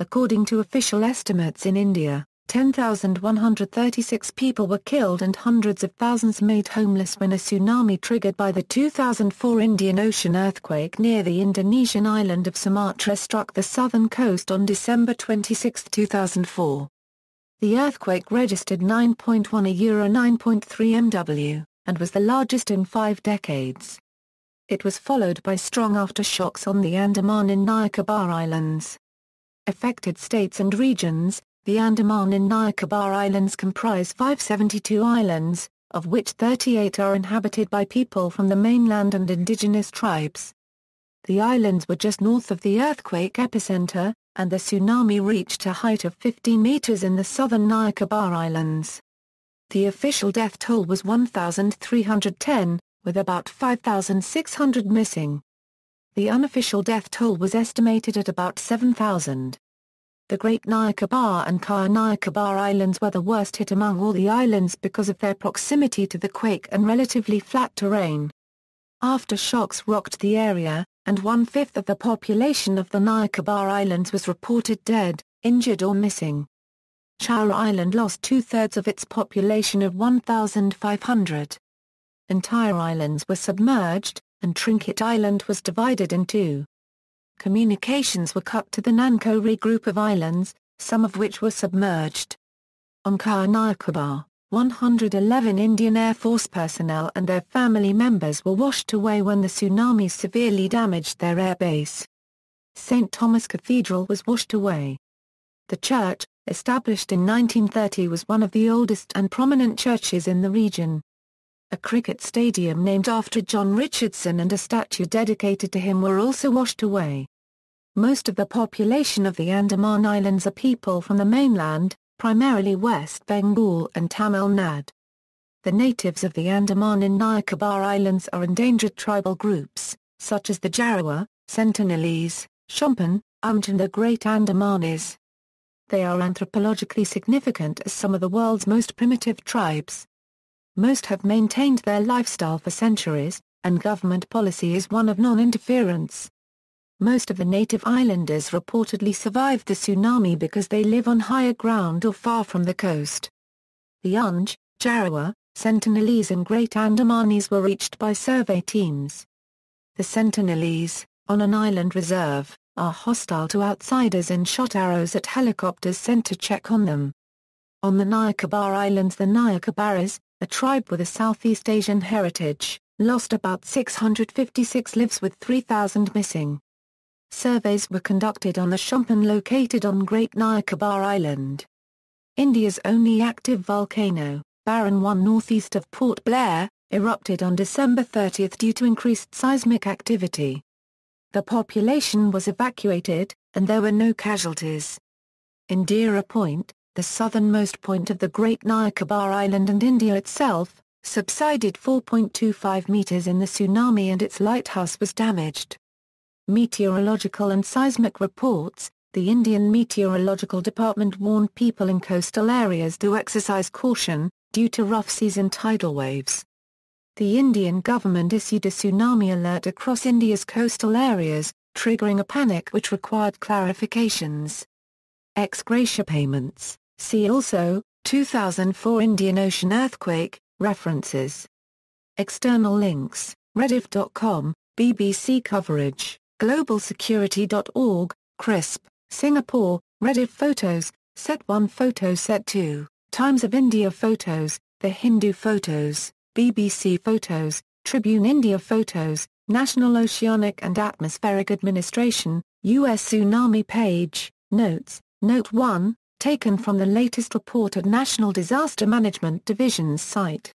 According to official estimates in India, 10,136 people were killed and hundreds of thousands made homeless when a tsunami triggered by the 2004 Indian Ocean earthquake near the Indonesian island of Sumatra struck the southern coast on December 26, 2004. The earthquake registered 9.1 euro 9.3 MW, and was the largest in 5 decades. It was followed by strong aftershocks on the Andaman and Nicobar Islands. Affected states and regions: the Andaman and Nicobar Islands comprise 572 islands, of which 38 are inhabited by people from the mainland and indigenous tribes. The islands were just north of the earthquake epicenter, and the tsunami reached a height of 15 meters in the southern Nicobar Islands. The official death toll was 1,310, with about 5,600 missing. The unofficial death toll was estimated at about 7,000. The Great Nicobar and Car Nicobar Islands were the worst hit among all the islands because of their proximity to the quake and relatively flat terrain. Aftershocks rocked the area, and 1/5 of the population of the Nicobar Islands was reported dead, injured or missing. Chow Island lost 2/3 of its population of 1,500. Entire islands were submerged, and Trinket Island was divided in two. Communications were cut to the Nancowry group of islands, some of which were submerged. On Car Nicobar, 111 Indian Air Force personnel and their family members were washed away when the tsunami severely damaged their air base. St. Thomas Cathedral was washed away. The church, established in 1930, was one of the oldest and prominent churches in the region. A cricket stadium named after John Richardson and a statue dedicated to him were also washed away. Most of the population of the Andaman Islands are people from the mainland, primarily West Bengal and Tamil Nadu. The natives of the Andaman and Nicobar Islands are endangered tribal groups, such as the Jarowa, Sentinelese, Shompen, and the Great Andamanis. They are anthropologically significant as some of the world's most primitive tribes. Most have maintained their lifestyle for centuries, and government policy is one of non-interference. Most of the native islanders reportedly survived the tsunami because they live on higher ground or far from the coast. The Unj, Jarowa, Sentinelese and Great Andamanis were reached by survey teams. The Sentinelese, on an island reserve, are hostile to outsiders and shot arrows at helicopters sent to check on them. On the Nicobar Islands, the Nicobaris, a tribe with a Southeast Asian heritage, lost about 656 lives with 3,000 missing. Surveys were conducted on the Shompen located on Great Nicobar Island. India's only active volcano, Barron 1 northeast of Port Blair, erupted on December 30 due to increased seismic activity. The population was evacuated, and there were no casualties. Indira Point, the southernmost point of the Great Nicobar Island and India itself, subsided 4.25 meters in the tsunami and its lighthouse was damaged. Meteorological and seismic reports: the Indian Meteorological Department warned people in coastal areas to exercise caution, due to rough seas and tidal waves. The Indian government issued a tsunami alert across India's coastal areas, triggering a panic which required clarifications. Ex gratia payments: see also, 2004 Indian Ocean earthquake, references. External links: Rediff.com, BBC coverage, globalsecurity.org, CRISP, Singapore, Rediff photos, Set 1 photo Set 2, Times of India photos, The Hindu photos, BBC photos, Tribune India photos, National Oceanic and Atmospheric Administration, U.S. tsunami page, notes, Note 1, taken from the latest report at National Disaster Management Division's site.